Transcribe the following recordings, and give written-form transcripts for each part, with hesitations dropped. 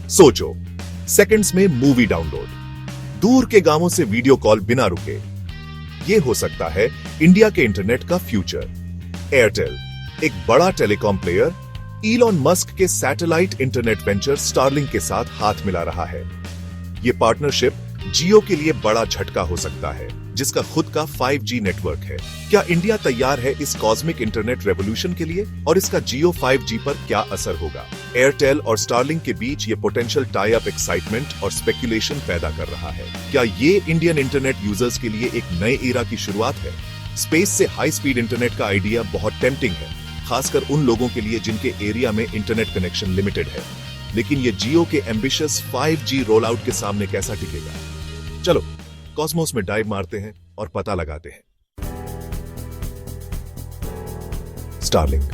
सोचो, सेकंड्स में movie download, दूर के गांवों से वीडियो कॉल बिना रुके। ये हो सकता है इंडिया के इंटरनेट का फ्यूचर। एयरटेल, एक बड़ा टेलीकॉम प्लेयर, इलॉन मस्क के सैटेलाइट इंटरनेट वेंचर स्टारलिंक के साथ हाथ मिला रहा है। ये पार्टनरशिप जियो के लिए बड़ा झटका हो सकता है, जिसका खुद का 5G नेटवर्क है। क्या इंडिया तैयार है इस कॉस्मिक इंटरनेट रेवोल्यूशन के लिए, और इसका जियो 5G पर क्या असर होगा? एयरटेल और स्टारलिंक के बीच ये पोटेंशियल टाई अप एक्साइटमेंट और स्पेकुलेशन पैदा कर रहा है। क्या ये इंडियन इंटरनेट यूजर्स के लिए एक नए एरा की शुरुआत है? स्पेस से हाई स्पीड इंटरनेट का आइडिया बहुत टेम्पटिंग है, खासकर उन लोगों के लिए जिनके एरिया में इंटरनेट कनेक्शन लिमिटेड है। लेकिन ये जियो के एम्बिशियस 5G रोल आउट के सामने कैसा टिकेगा? चलो कॉस्मोस में डाइव मारते हैं और पता लगाते हैं। स्टारलिंक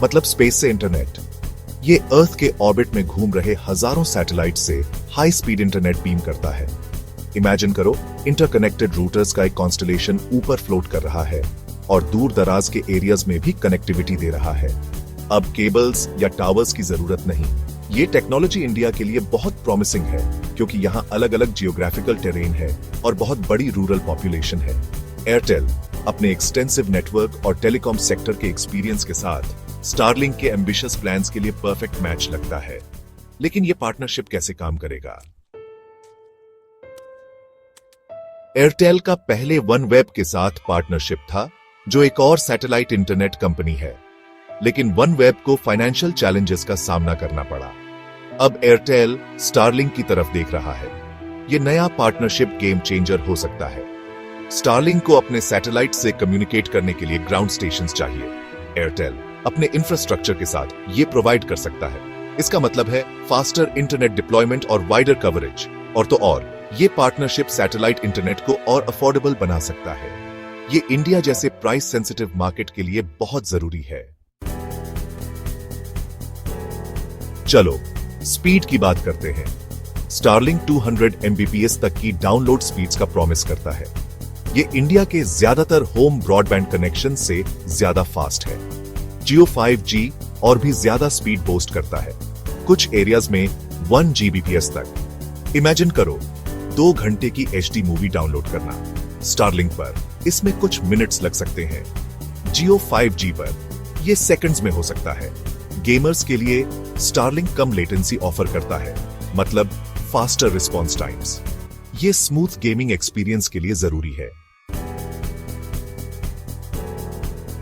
मतलब स्पेस से इंटरनेट। ये अर्थ के ऑर्बिट में घूम रहे हजारों सैटेलाइट से हाई स्पीड इंटरनेट बीम करता है। इमेजिन करो, इंटरकनेक्टेड रूटर्स का एक कॉन्स्टलेशन ऊपर फ्लोट कर रहा है और दूर दराज के एरियाज में भी कनेक्टिविटी दे रहा है। अब केबल्स या टावर्स की जरूरत नहीं। ये टेक्नोलॉजी इंडिया के लिए बहुत प्रॉमिसिंग है, क्योंकि यहाँ अलग अलग जियोग्राफिकल टेरेन है और बहुत बड़ी रूरल पॉपुलेशन है। एयरटेल अपने एक्सटेंसिव नेटवर्क और टेलीकॉम सेक्टर के एक्सपीरियंस के साथ स्टारलिंक के एम्बिशियस प्लान्स के लिए परफेक्ट मैच लगता है। लेकिन ये पार्टनरशिप कैसे काम करेगा? एयरटेल का पहले वनवेब के साथ पार्टनरशिप था, जो एक और सैटेलाइट इंटरनेट कंपनी है। लेकिन वनवेब को फाइनेंशियल चैलेंजेस का सामना करना पड़ा। अब एयरटेल स्टारलिंक की तरफ देख रहा है। यह नया पार्टनरशिप गेम चेंजर हो सकता है। स्टारलिंक को अपने सैटेलाइट से कम्युनिकेट करने के लिए ग्राउंड स्टेशंस चाहिए। एयरटेल अपने इंफ्रास्ट्रक्चर के साथ ये प्रोवाइड कर सकता है। इसका मतलब है फास्टर इंटरनेट डिप्लॉयमेंट और वाइडर कवरेज। और तो और, ये पार्टनरशिप सैटेलाइट इंटरनेट को और अफोर्डेबल बना सकता है। ये इंडिया जैसे प्राइस सेंसिटिव मार्केट के लिए बहुत जरूरी है। चलो स्पीड की बात करते हैं। स्टारलिंक 200 Mbps तक की डाउनलोड स्पीड्स का प्रॉमिस करता है। ये इंडिया के ज्यादातर होम ब्रॉडबैंड कनेक्शन से ज्यादा फास्ट है। जियो 5G और भी ज्यादा स्पीड बोस्ट करता है, कुछ एरियाज में 1 Gbps तक। इमेजिन करो 2 घंटे की HD मूवी डाउनलोड करना। स्टारलिंक पर इसमें कुछ मिनट्स लग सकते हैं। जियो 5G पर यह सेकंड्स में हो सकता है। गेमर्स के लिए स्टारलिंक कम लेटेंसी ऑफर करता है, मतलब फास्टर रिस्पॉन्स टाइम्स। ये स्मूथ गेमिंग एक्सपीरियंस के लिए जरूरी है।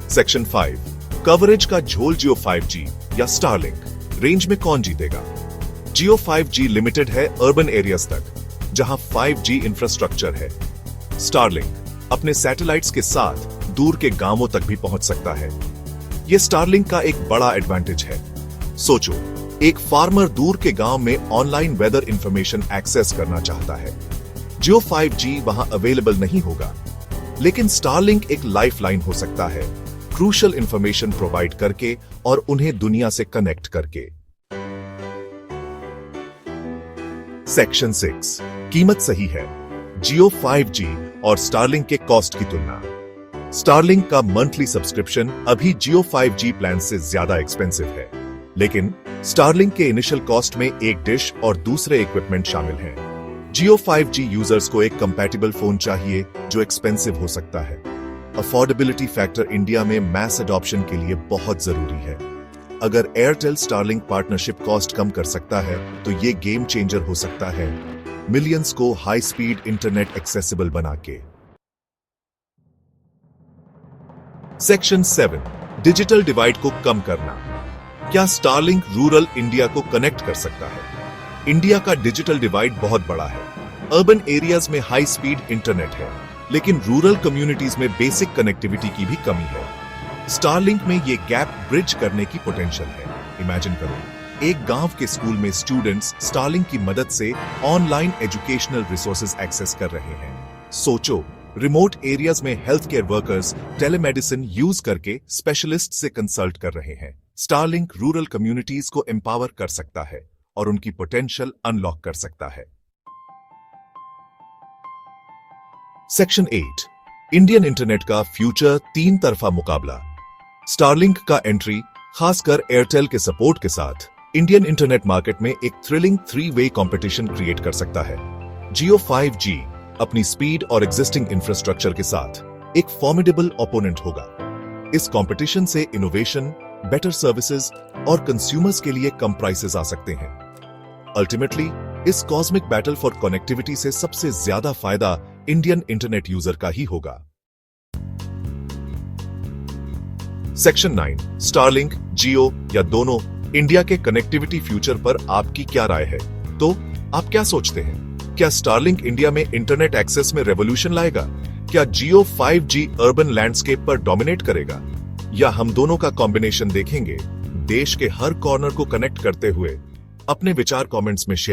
सेक्शन 5, कवरेज का झोल जियो 5G या स्टारलिंक, रेंज में कौन जीतेगा? जियो 5G लिमिटेड है अर्बन एरियाज तक, जहां 5G इंफ्रास्ट्रक्चर है। स्टारलिंक अपने सैटेलाइट्स के साथ दूर के गांवों तक भी पहुंच सकता है। यह स्टारलिंक का एक बड़ा एडवांटेज है। सोचो, एक फार्मर दूर के गांव में ऑनलाइन वेदर इंफॉर्मेशन एक्सेस करना चाहता है। जियो 5G वहां अवेलेबल नहीं होगा, लेकिन स्टारलिंक एक लाइफलाइन हो सकता है, क्रूशियल इंफॉर्मेशन प्रोवाइड करके और उन्हें दुनिया से कनेक्ट करके। सेक्शन 6, कीमत सही है। जियो 5G और स्टारलिंक के कॉस्ट की तुलना। स्टारलिंक का मंथली सब्सक्रिप्शन अभी जियो 5G प्लान से ज्यादा एक्सपेंसिव है, लेकिन स्टारलिंक के इनिशियल कॉस्ट में एक डिश और दूसरे इक्विपमेंट शामिल हैं। जियो 5G यूजर्स को एक कंपैटिबल फोन चाहिए, जो एक्सपेंसिव हो सकता है। अफोर्डेबिलिटी फैक्टर इंडिया में मैस अडॉप्शन के लिए बहुत जरूरी है। अगर एयरटेल स्टारलिंक पार्टनरशिप कॉस्ट कम कर सकता है, तो ये गेम चेंजर हो सकता है, मिलियंस को हाई स्पीड इंटरनेट एक्सेसिबल बना के। सेक्शन 7, डिजिटल डिवाइड को कम करना। क्या स्टारलिंक रूरल इंडिया को कनेक्ट कर सकता है? इंडिया का डिजिटल डिवाइड बहुत बड़ा है। अर्बन एरियाज में हाई स्पीड इंटरनेट है, लेकिन रूरल कम्युनिटीज में बेसिक कनेक्टिविटी की भी कमी है। स्टारलिंक में ये गैप ब्रिज करने की पोटेंशियल है। इमेजिन करो, एक गांव के स्कूल में स्टूडेंट्स स्टारलिंक की मदद से ऑनलाइन एजुकेशनल रिसोर्सेज एक्सेस कर रहे हैं। सोचो, रिमोट एरियाज में health care workers telemedicine use करके स्पेशलिस्ट से कंसल्ट कर रहे हैं। स्टारलिंक रूरल कम्युनिटीज को एम्पावर कर सकता है और उनकी पोटेंशियल अनलॉक कर सकता है। सेक्शन 8, इंडियन इंटरनेट का फ्यूचर तीन तरफा मुकाबला। स्टारलिंक का एंट्री, खासकर एयरटेल के सपोर्ट के साथ, इंडियन इंटरनेट मार्केट में एक थ्रिलिंग 3-वे कंपटीशन क्रिएट कर सकता है। जियो 5G अपनी स्पीड और एग्जिस्टिंग इंफ्रास्ट्रक्चर के साथ एक फॉर्मिडेबल ओपोनेंट होगा। इस कंपटीशन से इनोवेशन, बेटर सर्विसेज और कंज्यूमर्स के लिए कम प्राइसेस आ सकते हैं। अल्टीमेटली इस कॉस्मिक बैटल फॉर कनेक्टिविटी से सबसे ज्यादा फायदा इंडियन इंटरनेट यूजर का ही होगा। सेक्शन 9, स्टारलिंक, जियो या दोनों, इंडिया के कनेक्टिविटी फ्यूचर पर आपकी क्या राय है? तो आप क्या सोचते हैं? क्या स्टारलिंक इंडिया में इंटरनेट एक्सेस में रेवोल्यूशन लाएगा? क्या जियो 5G अर्बन लैंडस्केप पर डोमिनेट करेगा? या हम दोनों का कॉम्बिनेशन देखेंगे? देश के हर कॉर्नर को कनेक्ट करते हुए अपने विचार कमेंट्स में शेयर